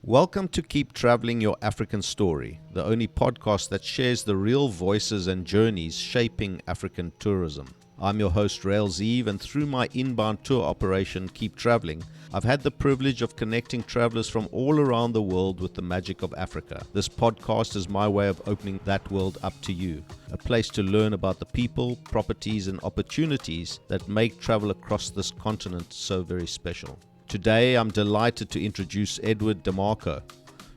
Welcome to Keep Traveling Your African Story, the only podcast that shares the real voices and journeys shaping African tourism. I'm your host, 𝐸𝐿𝐸, and through my inbound tour operation, Keep Traveling, I've had the privilege of connecting travelers from all around the world with the magic of Africa. This podcast is my way of opening that world up to you, a place to learn about the people, properties, and opportunities that make travel across this continent so very special. Today, I'm delighted to introduce 𝐦𝐸𝐸,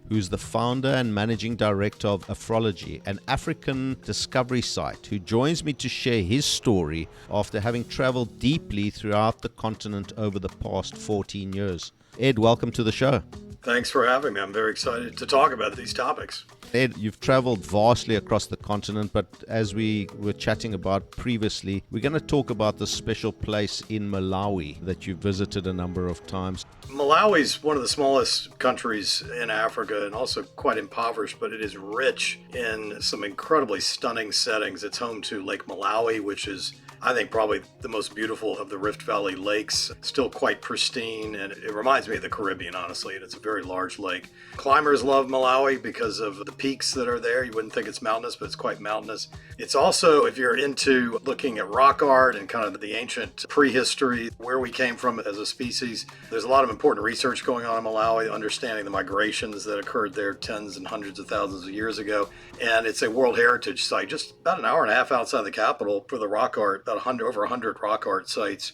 who's the founder and managing director of Afrology, an African discovery site, who joins me to share his story after having traveled deeply throughout the continent over the past 14 years. Ed, welcome to the show. Thanks for having me. I'm very excited to talk about these topics. Ed, you've traveled vastly across the continent, but as we were chatting about previously, we're going to talk about this special place in Malawi that you visited a number of times. Malawi is one of the smallest countries in Africa and also quite impoverished, but it is rich in some incredibly stunning settings. It's home to Lake Malawi, which is, I think, probably the most beautiful of the Rift Valley lakes, still quite pristine, and it reminds me of the Caribbean, honestly, and it's a very large lake. Climbers love Malawi because of the peaks that are there. You wouldn't think it's mountainous, but it's quite mountainous. It's also, if you're into looking at rock art and kind of the ancient prehistory, where we came from as a species, there's a lot of important research going on in Malawi, understanding the migrations that occurred there tens and hundreds of thousands of years ago. And it's a World Heritage Site, just about an hour and a half outside the capital for the rock art, over 100 rock art sites.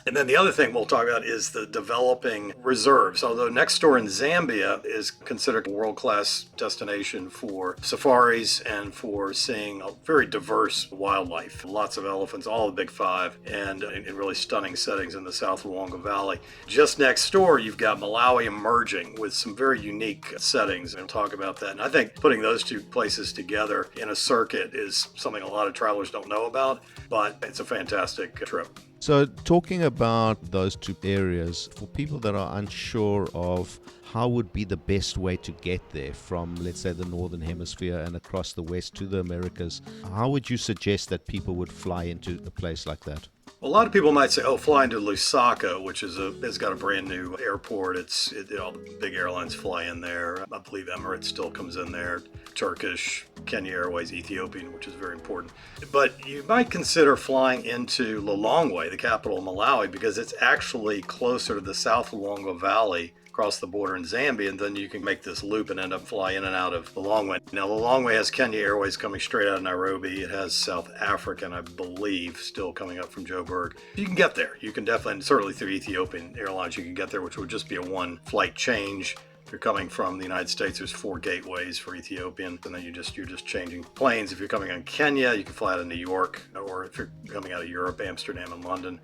And then the other thing we'll talk about is the developing reserves. Although next door in Zambia is considered a world-class destination for safaris and for seeing a very diverse wildlife. Lots of elephants, all the big five, and in really stunning settings in the South Luangwa Valley. Just next door, you've got Malawi emerging with some very unique settings, and we'll talk about that. And I think putting those two places together in a circuit is something a lot of travelers don't know about, but it's a fantastic trip. So talking about those two areas, for people that are unsure of how would be the best way to get there from, let's say, the Northern Hemisphere and across the West to the Americas, how would you suggest that people would fly into a place like that? A lot of people might say, fly into Lusaka, which has got a brand new airport. The big airlines fly in there. I believe Emirates still comes in there. Turkish, Kenya Airways, Ethiopian, which is very important. But you might consider flying into Lilongwe, the capital of Malawi, because it's actually closer to the South Luangwa Valley, across the border in Zambia, and then you can make this loop and end up flying in and out of Lilongwe. Now, Lilongwe has Kenya Airways coming straight out of Nairobi. It has South African, I believe, still coming up from Joburg. You can get there. You can definitely, and certainly through Ethiopian Airlines, you can get there, which would just be a one flight change. If you're coming from the United States, there's 4 gateways for Ethiopian, and then you're just changing planes. If you're coming on Kenya, you can fly out of New York, or if you're coming out of Europe, Amsterdam and London,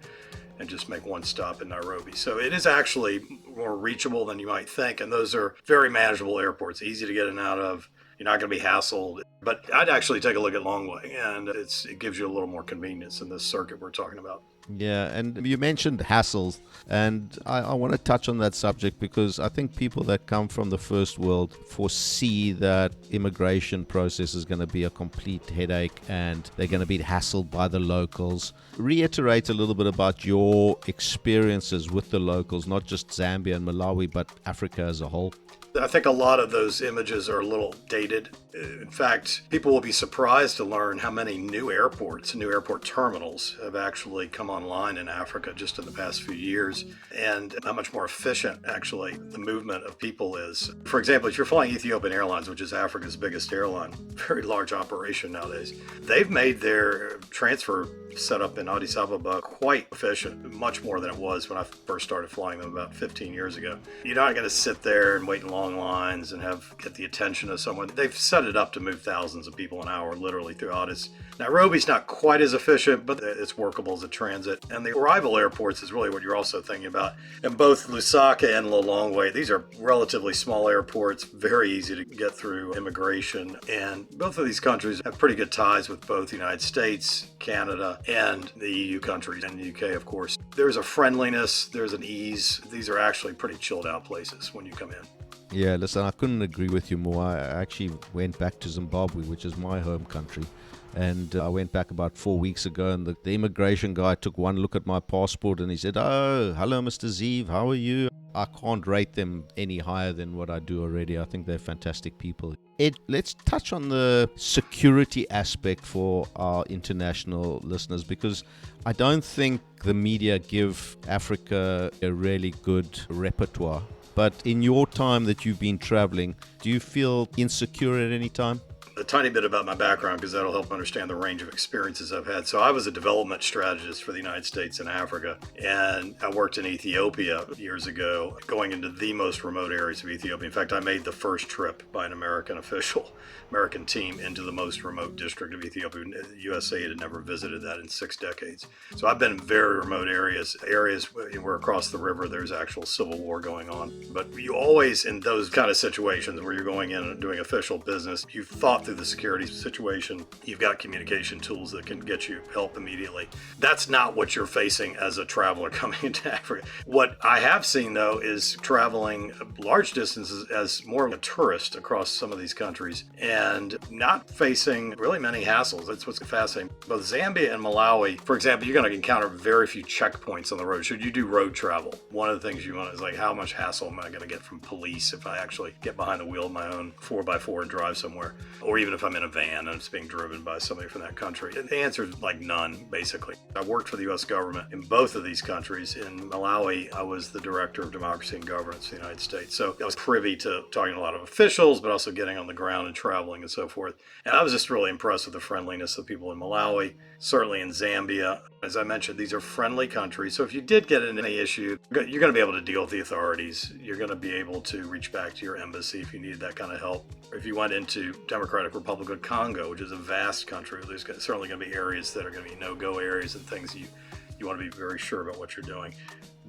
and just make one stop in Nairobi. So it is actually more reachable than you might think, and those are very manageable airports, easy to get in and out of. You're not going to be hassled. But I'd actually take a look at Lilongwe, and it gives you a little more convenience in this circuit we're talking about. Yeah, and you mentioned hassles, and I want to touch on that subject because I think people that come from the first world foresee that immigration process is going to be a complete headache and they're going to be hassled by the locals. Reiterate a little bit about your experiences with the locals, not just Zambia and Malawi, but Africa as a whole. I think a lot of those images are a little dated. In fact, people will be surprised to learn how many new airport terminals have actually come online in Africa just in the past few years, and how much more efficient actually the movement of people is. For example, if you're flying Ethiopian Airlines, which is Africa's biggest airline, very large operation nowadays, they've made their transfer setup in Addis Ababa quite efficient, much more than it was when I first started flying them about 15 years ago. You're not going to sit there and wait in long lines and get the attention of someone. They've set it up to move thousands of people an hour literally through Addis. Nairobi's not quite as efficient, but it's workable as a transit. And the arrival airports is really what you're also thinking about. And both Lusaka and Lilongwe, these are relatively small airports, very easy to get through immigration. And both of these countries have pretty good ties with both the United States, Canada, and the EU countries, and the UK, of course. There's a friendliness, there's an ease. These are actually pretty chilled out places when you come in. Yeah, listen, I couldn't agree with you more. I actually went back to Zimbabwe, which is my home country. And I went back about 4 weeks ago, and the immigration guy took one look at my passport and he said, "Oh, hello, Mr. Zeev, how are you?" I can't rate them any higher than what I do already. I think they're fantastic people. Ed, let's touch on the security aspect for our international listeners, because I don't think the media give Africa a really good repertoire. But in your time that you've been traveling, do you feel insecure at any time? A tiny bit about my background, because that'll help understand the range of experiences I've had. So I was a development strategist for the United States in Africa, and I worked in Ethiopia years ago, going into the most remote areas of Ethiopia. In fact, I made the first trip by an American team into the most remote district of Ethiopia. USA had never visited that in 6 decades. So I've been in very remote areas where across the river there's actual civil war going on. But you always, in those kind of situations where you're going in and doing official business, you've thought through the security situation. You've got communication tools that can get you help immediately. That's not what you're facing as a traveler coming into Africa. What I have seen, though, is traveling large distances as more of a tourist across some of these countries and not facing really many hassles. That's what's fascinating. Both Zambia and Malawi, for example, you're going to encounter very few checkpoints on the road. Should you do road travel, one of the things you want is like, how much hassle am I going to get from police if I actually get behind the wheel of my own 4x4 and drive somewhere? Or even if I'm in a van and it's being driven by somebody from that country. The answer is like none, basically. I worked for the U.S. government in both of these countries. In Malawi, I was the director of democracy and governance in the United States. So I was privy to talking to a lot of officials, but also getting on the ground and traveling and so forth. And I was just really impressed with the friendliness of people in Malawi, certainly in Zambia. As I mentioned, these are friendly countries. So if you did get in any issue, you're going to be able to deal with the authorities. You're going to be able to reach back to your embassy if you needed that kind of help. If you went into Democratic Republic of Congo, which is a vast country, there's certainly going to be areas that are going to be no-go areas and things you want to be very sure about what you're doing.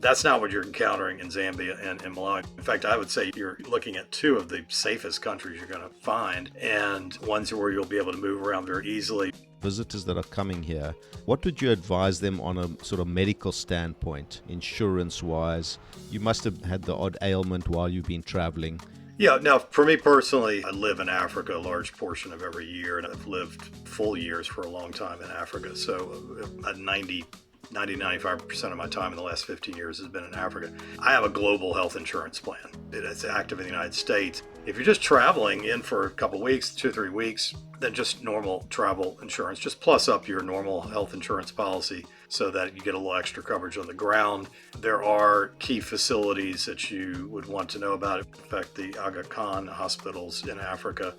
That's not what you're encountering in Zambia and in Malawi. In fact, I would say you're looking at 2 of the safest countries you're going to find, and ones where you'll be able to move around very easily. Visitors that are coming here, what would you advise them on a sort of medical standpoint, insurance-wise? You must have had the odd ailment while you've been traveling. Yeah, now for me personally, I live in Africa a large portion of every year, and I've lived full years for a long time in Africa. So 95% of my time in the last 15 years has been in Africa. I have a global health insurance plan. It's active in the United States. If you're just traveling in for a couple of weeks, 2 or 3 weeks, then just normal travel insurance. Just plus up your normal health insurance policy so that you get a little extra coverage on the ground. There are key facilities that you would want to know about. In fact, the 𝐻𝐸𝐿 hospitals in Africa,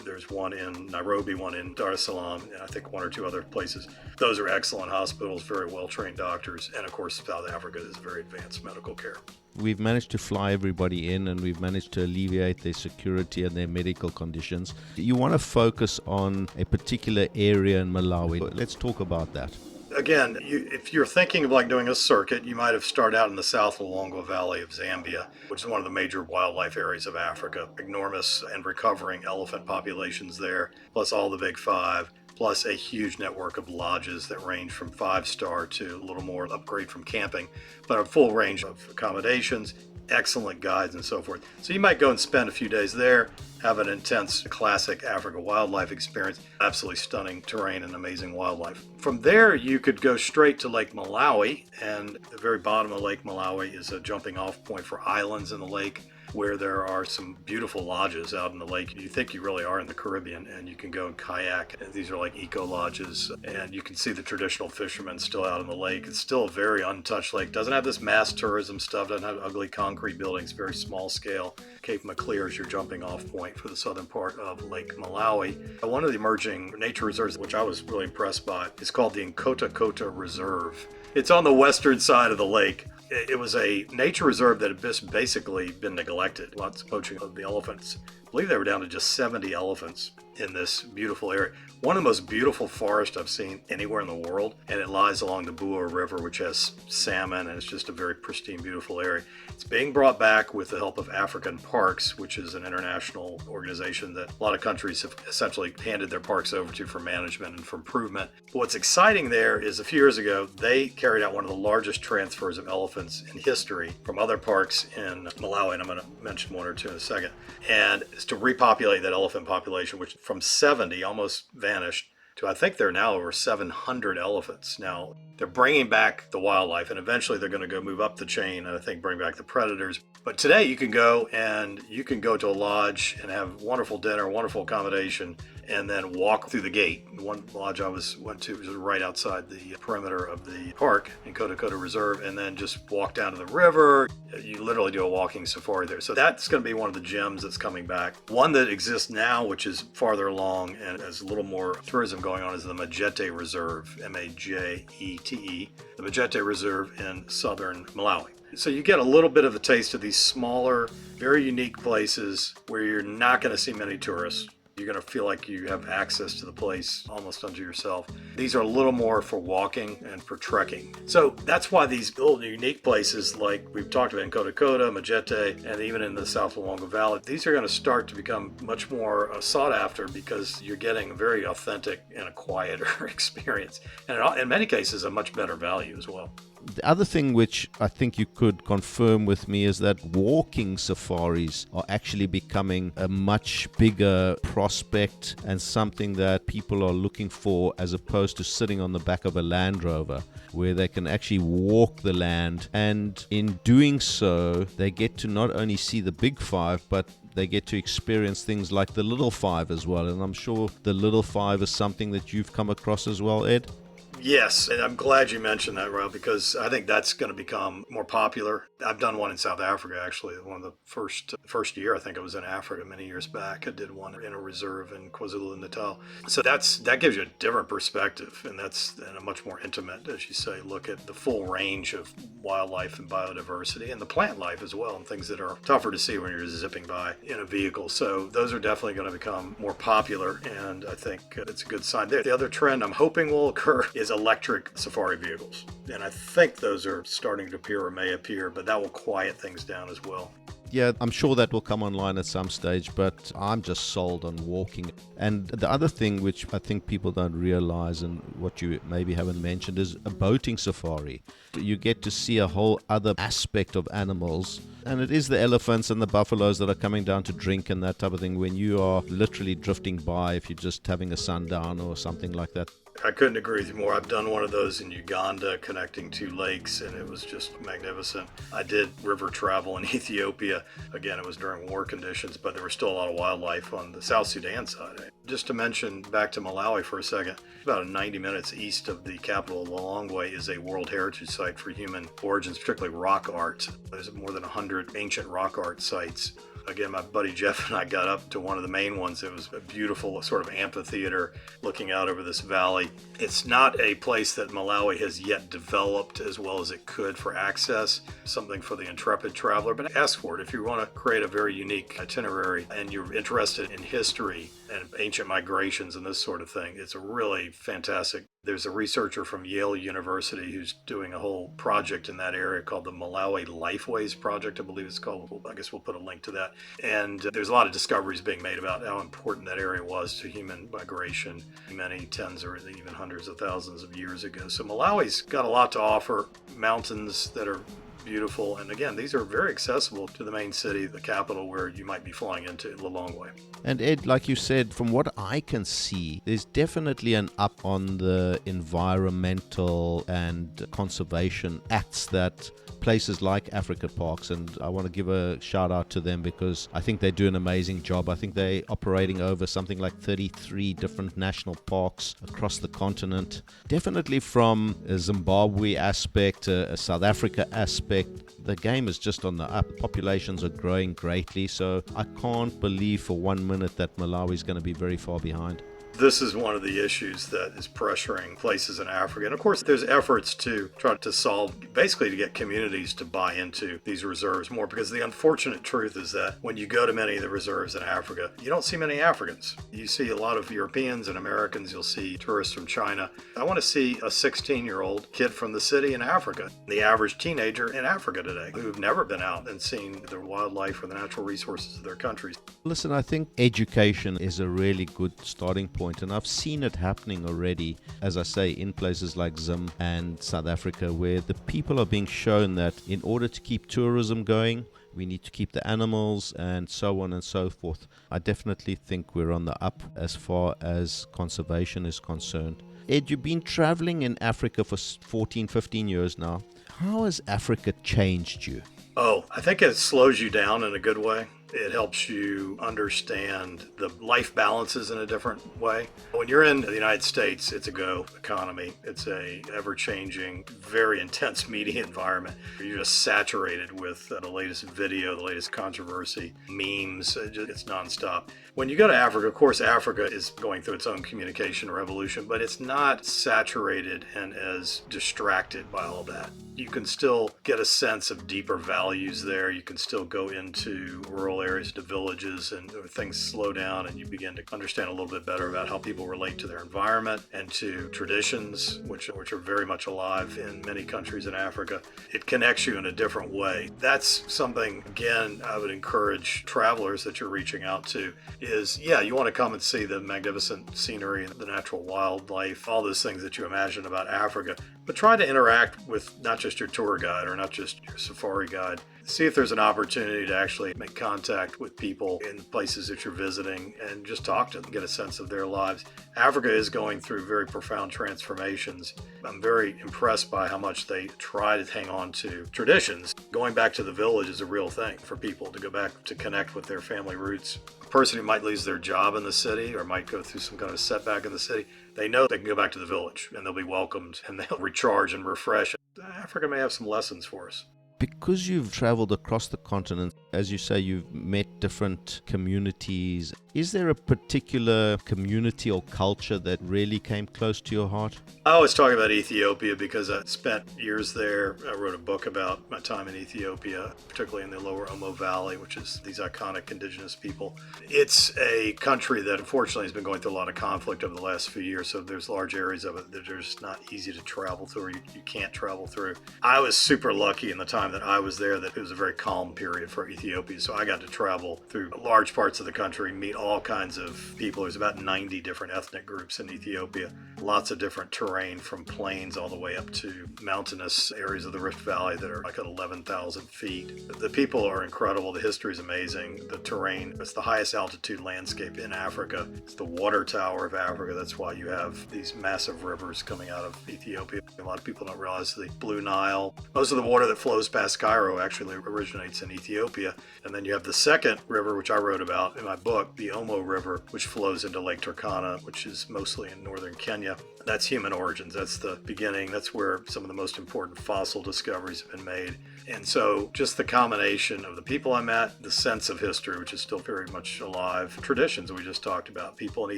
there's one in Nairobi, one in Dar es Salaam, and I think 1 or 2 other places. Those are excellent hospitals, very well-trained doctors, and of course, South Africa is very advanced medical care. We've managed to fly everybody in, and we've managed to alleviate their security and their medical conditions. You want to focus on a particular area in Malawi. Let's talk about that. Again, if you're thinking of like doing a circuit, you might have started out in the South Luangwa Valley of Zambia, which is one of the major wildlife areas of Africa. Enormous and recovering elephant populations there, plus all the big 5. Plus a huge network of lodges that range from 5-star to a little more upgrade from camping, but a full range of accommodations, excellent guides and so forth. So you might go and spend a few days there, have an intense classic Africa wildlife experience, absolutely stunning terrain and amazing wildlife. From there, you could go straight to Lake Malawi, and the very bottom of Lake Malawi is a jumping off point for islands in the lake, where there are some beautiful lodges out in the lake. You think you really are in the Caribbean, and you can go and kayak. These are like eco lodges, and you can see the traditional fishermen still out in the lake. It's still a very untouched lake. Doesn't have this mass tourism stuff, doesn't have ugly concrete buildings, very small scale. 𝐸𝐴 is your jumping off point for the southern part of Lake Malawi. One of the emerging nature reserves, which I was really impressed by, is called the 𝐸𝐴 Reserve. It's on the western side of the lake. It was a nature reserve that had just basically been neglected. Lots of poaching of the elephants I believe they were down to just 70 elephants in this beautiful area. One of the most beautiful forests I've seen anywhere in the world, and it lies along the Bua River, which has salmon, and it's just a very pristine, beautiful area. It's being brought back with the help of African Parks, which is an international organization that a lot of countries have essentially handed their parks over to for management and for improvement. But what's exciting there is a few years ago, they carried out one of the largest transfers of elephants in history from other parks in Malawi, and I'm going to mention one or two in a second, and it's to repopulate that elephant population, which from 70 almost vanished to I think there are now over 700 elephants. Now they're bringing back the wildlife, and eventually they're going to go move up the chain and I think bring back the predators. But today you can go to a lodge and have wonderful dinner, wonderful accommodation, and then walk through the gate. One lodge I went to was right outside the perimeter of the park in 𝐸𝐸𝐸 Reserve, and then just walk down to the river. You literally do a walking safari there. So that's going to be one of the gems that's coming back. One that exists now, which is farther along and has a little more tourism going on, is the 𝐸𝐸𝐸 Reserve, M-A-J-E-T-E, the 𝐸𝐸𝐸𝐸 Reserve in southern Malawi. So you get a little bit of a taste of these smaller, very unique places where you're not going to see many tourists. You're going to feel like you have access to the place almost unto yourself. These are a little more for walking and for trekking. So that's why these little unique places like we've talked about in 𝐸𝐸𝐸, 𝐸𝐸𝐸, and even in the South Luangwa Valley, these are going to start to become much more sought after because you're getting a very authentic and a quieter experience. And in many cases, a much better value as well. The other thing which I think you could confirm with me is that walking safaris are actually becoming a much bigger prospect and something that people are looking for, as opposed to sitting on the back of a Land Rover, where they can actually walk the land, and in doing so they get to not only see the big five, but they get to experience things like the little five as well. And I'm sure the little five is something that you've come across as well, Ed? Yes, and I'm glad you mentioned that, Rob, because I think that's going to become more popular. I've done one in South Africa, actually. One of the first year I think I was in Africa many years back. I did one in a reserve in KwaZulu-Natal. So that gives you a different perspective, and that's a much more intimate, as you say, look at the full range of wildlife and biodiversity and the plant life as well, and things that are tougher to see when you're zipping by in a vehicle. So those are definitely going to become more popular, and I think it's a good sign there. The other trend I'm hoping will occur is electric safari vehicles. And I think those are starting to appear or may appear, but that will quiet things down as well. Yeah, I'm sure that will come online at some stage, but I'm just sold on walking. And the other thing which I think people don't realize, and what you maybe haven't mentioned, is a boating safari. You get to see a whole other aspect of animals, and it is the elephants and the buffaloes that are coming down to drink and that type of thing, when you are literally drifting by if you're just having a sundown or something like that. I couldn't agree with you more. I've done one of those in Uganda connecting two lakes, and it was just magnificent. I did river travel in Ethiopia. Again, it was during war conditions, but there was still a lot of wildlife on the South Sudan side. Just to mention back to Malawi for a second, about 90 minutes east of the capital of Luangwa is a World Heritage Site for human origins, particularly rock art. There's more than 100 ancient rock art sites. Again, my buddy Jeff and I got up to one of the main ones. It was a beautiful sort of amphitheater looking out over this valley. It's not a place that Malawi has yet developed as well as it could for access, something for the intrepid traveler, but ask for it. If you want to create a very unique itinerary and you're interested in history and ancient migrations and this sort of thing, it's a really fantastic. There's a researcher from Yale University who's doing a whole project in that area called the Malawi Lifeways Project, I believe it's called. I guess we'll put a link to that. And there's a lot of discoveries being made about how important that area was to human migration many tens or even hundreds of thousands of years ago. So Malawi's got a lot to offer. Mountains that are beautiful, and again, these are very accessible to the main city, the capital, where you might be flying into Lilongwe. And Ed, like you said, from what I can see, there's definitely an up on the environmental and conservation acts that places like Africa Parks, and I want to give a shout out to them because I think they do an amazing job. I think they're operating over something like 33 different national parks across the continent. Definitely from a Zimbabwe aspect, a South Africa aspect, the game is just on the up. Populations are growing greatly, so I can't believe for 1 minute that Malawi is going to be very far behind. This is one of the issues that is pressuring places in Africa. And of course, there's efforts to try to solve, basically to get communities to buy into these reserves more, because the unfortunate truth is that when you go to many of the reserves in Africa, you don't see many Africans. You see a lot of Europeans and Americans. You'll see tourists from China. I want to see a 16-year-old kid from the city in Africa, the average teenager in Africa today, who've never been out and seen the wildlife or the natural resources of their countries. Listen, I think education is a really good starting point, and I've seen it happening already, as I say, in places like Zim and South Africa, where the people are being shown that in order to keep tourism going, we need to keep the animals and so on and so forth. I definitely think we're on the up as far as conservation is concerned. Ed, you've been traveling in Africa for 14, 15 years now. How has Africa changed you? Oh, I think it slows you down in a good way. It helps you understand the life balances in a different way. When you're in the United States, it's a go economy. It's a ever-changing, very intense media environment. You're just saturated with the latest video, the latest controversy, memes. It's nonstop. When you go to Africa, of course, Africa is going through its own communication revolution, but it's not saturated and as distracted by all that. You can still get a sense of deeper values there. You can still go into rural areas, to villages, and things slow down and you begin to understand a little bit better about how people relate to their environment and to traditions, which are very much alive in many countries in Africa. It connects you in a different way. That's something, again, I would encourage travelers that you're reaching out to is, yeah, you want to come and see the magnificent scenery and the natural wildlife, all those things that you imagine about Africa, but try to interact with not just your tour guide or not just your safari guide. See if there's an opportunity to actually make contact with people in places that you're visiting and just talk to them, get a sense of their lives. Africa is going through very profound transformations. I'm very impressed by how much they try to hang on to traditions. Going back to the village is a real thing for people to go back to connect with their family roots. A person who might lose their job in the city or might go through some kind of setback in the city, they know they can go back to the village and they'll be welcomed and they'll recharge and refresh. Africa may have some lessons for us. Because you've traveled across the continent, as you say, you've met different communities. Is there a particular community or culture that really came close to your heart? I always talk about Ethiopia because I spent years there. I wrote a book about my time in Ethiopia, particularly in the lower Omo Valley, which is these iconic indigenous people. It's a country that unfortunately has been going through a lot of conflict over the last few years, so there's large areas of it that are just not easy to travel through or you can't travel through. I was super lucky in the time that I was there that it was a very calm period for Ethiopia, so I got to travel through large parts of the country, meet all kinds of people. There's about 90 different ethnic groups in Ethiopia, lots of different terrain from plains all the way up to mountainous areas of the Rift Valley that are like at 11,000 feet. The people are incredible. The history is amazing. The terrain, it's the highest altitude landscape in Africa. It's the water tower of Africa. That's why you have these massive rivers coming out of Ethiopia. A lot of people don't realize the Blue Nile. Most of the water that flows past Cairo actually originates in Ethiopia. And then you have the second river, which I wrote about in my book, the Omo River, which flows into Lake Turkana, which is mostly in northern Kenya. That's human origins. That's the beginning. That's where some of the most important fossil discoveries have been made. And so just the combination of the people I met, the sense of history, which is still very much alive, traditions we just talked about. People in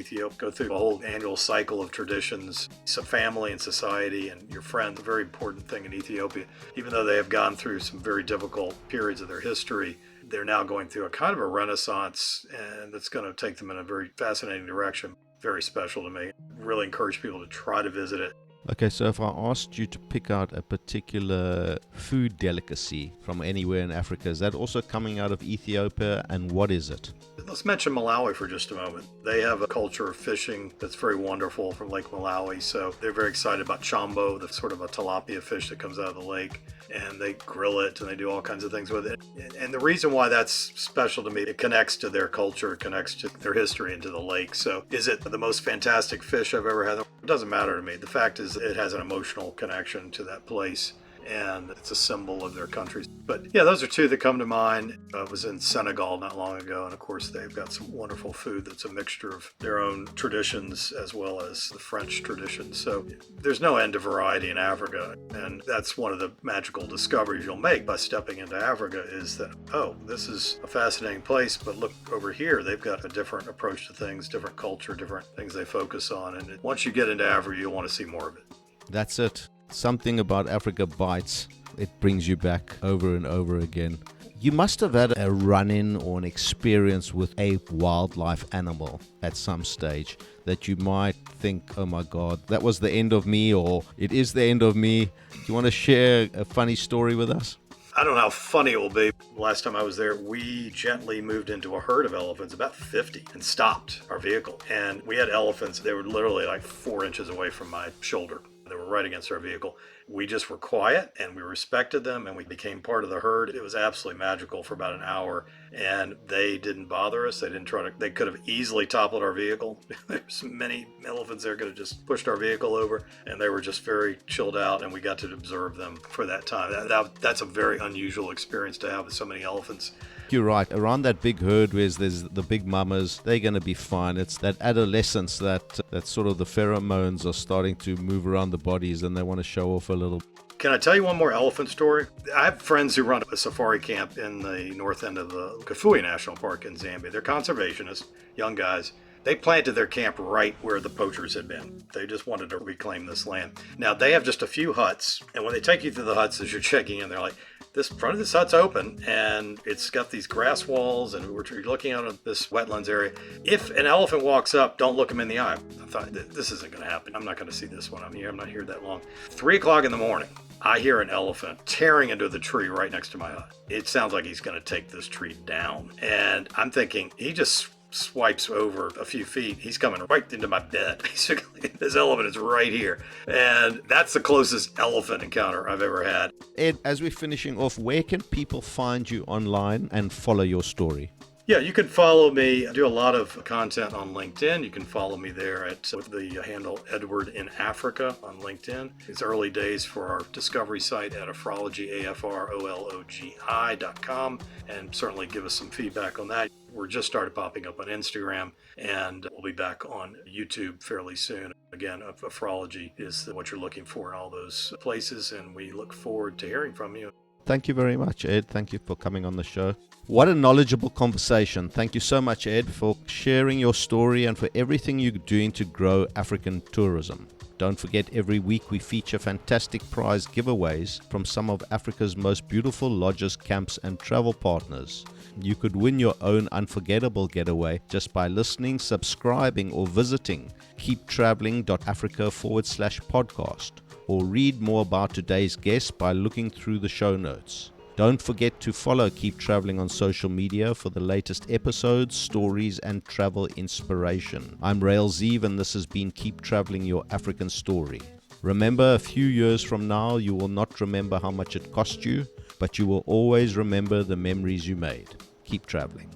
Ethiopia go through a whole annual cycle of traditions, some family and society and your friends, a very important thing in Ethiopia. Even though they have gone through some very difficult periods of their history, they're now going through a kind of a renaissance, and that's going to take them in a very fascinating direction. Very special to me. Really encourage people to try to visit it. Okay, so if I asked you to pick out a particular food delicacy from anywhere in Africa, is that also coming out of Ethiopia, and what is it? Let's mention Malawi for just a moment. They have a culture of fishing that's very wonderful from Lake Malawi, so they're very excited about chambo, the sort of a tilapia fish that comes out of the lake, and they grill it and they do all kinds of things with it. And the reason why that's special to me, it connects to their culture, it connects to their history and to the lake. So is it the most fantastic fish I've ever had? It doesn't matter to me. The fact is it has an emotional connection to that place. and it's a symbol of their country. But yeah, those are two that come to mind. I was in Senegal not long ago, and of course they've got some wonderful food that's a mixture of their own traditions as well as the French traditions. So there's no end to variety in Africa, and that's one of the magical discoveries you'll make by stepping into Africa is that, oh, this is a fascinating place, but look over here, they've got a different approach to things, different culture, different things they focus on. And once you get into Africa, you'll want to see more of it. That's it. Something about Africa bites. It brings you back over and over again. You must have had a run-in or an experience with a wildlife animal at some stage that you might think, oh my God, that was the end of me, or it is the end of me. Do you want to share a funny story with us? I don't know how funny it will be. Last time I was there, we gently moved into a herd of elephants, about 50, and stopped our vehicle. And we had elephants. They were literally like 4 inches away from my shoulder. They were right against our vehicle. We just were quiet and we respected them and we became part of the herd. It was absolutely magical for about an hour, and they didn't bother us. They could have easily toppled our vehicle. There's many elephants there could have just pushed our vehicle over, and they were just very chilled out, and we got to observe them for that time. That's a very unusual experience to have with so many elephants. You're right. Around that big herd where there's the big mamas, they're going to be fine. It's that adolescence that sort of the pheromones are starting to move around the bodies and they want to show off a little. Can I tell you one more elephant story? I have friends who run a safari camp in the north end of the 𝐸𝐸𝐿 National Park in Zambia. They're conservationists, young guys. They planted their camp right where the poachers had been. They just wanted to reclaim this land. Now, they have just a few huts, and when they take you through the huts as you're checking in, they're like, this front of this hut's open, and it's got these grass walls, and we're looking out at this wetlands area. If an elephant walks up, don't look him in the eye. I thought, this isn't going to happen. I'm not going to see this one. I'm not here that long. 3 o'clock in the morning, I hear an elephant tearing into the tree right next to my hut. It sounds like he's going to take this tree down. And I'm thinking, he just swipes over a few feet. He's coming right into my bed. Basically, this elephant is right here. And that's the closest elephant encounter I've ever had. Ed, as we're finishing off, where can people find you online and follow your story? Yeah, you can follow me. I do a lot of content on LinkedIn. You can follow me there with the handle Edward in Africa on LinkedIn. It's early days for our discovery site at Afrology, AFROLOGI.com, and certainly give us some feedback on that. We're just started popping up on Instagram, and we'll be back on YouTube fairly soon. Again, Afrology is what you're looking for in all those places, and we look forward to hearing from you. Thank you very much, Ed. Thank you for coming on the show. What a knowledgeable conversation. Thank you so much, Ed, for sharing your story and for everything you're doing to grow African tourism. Don't forget, every week we feature fantastic prize giveaways from some of Africa's most beautiful lodges, camps, and travel partners. You could win your own unforgettable getaway just by listening, subscribing, or visiting keeptraveling.africa/podcast. Or read more about today's guest by looking through the show notes. Don't forget to follow Keep Traveling on social media for the latest episodes, stories, and travel inspiration. I'm 𝐸𝐿𝐸𝐸, and this has been Keep Traveling Your African Story. Remember, a few years from now, you will not remember how much it cost you, but you will always remember the memories you made. Keep traveling.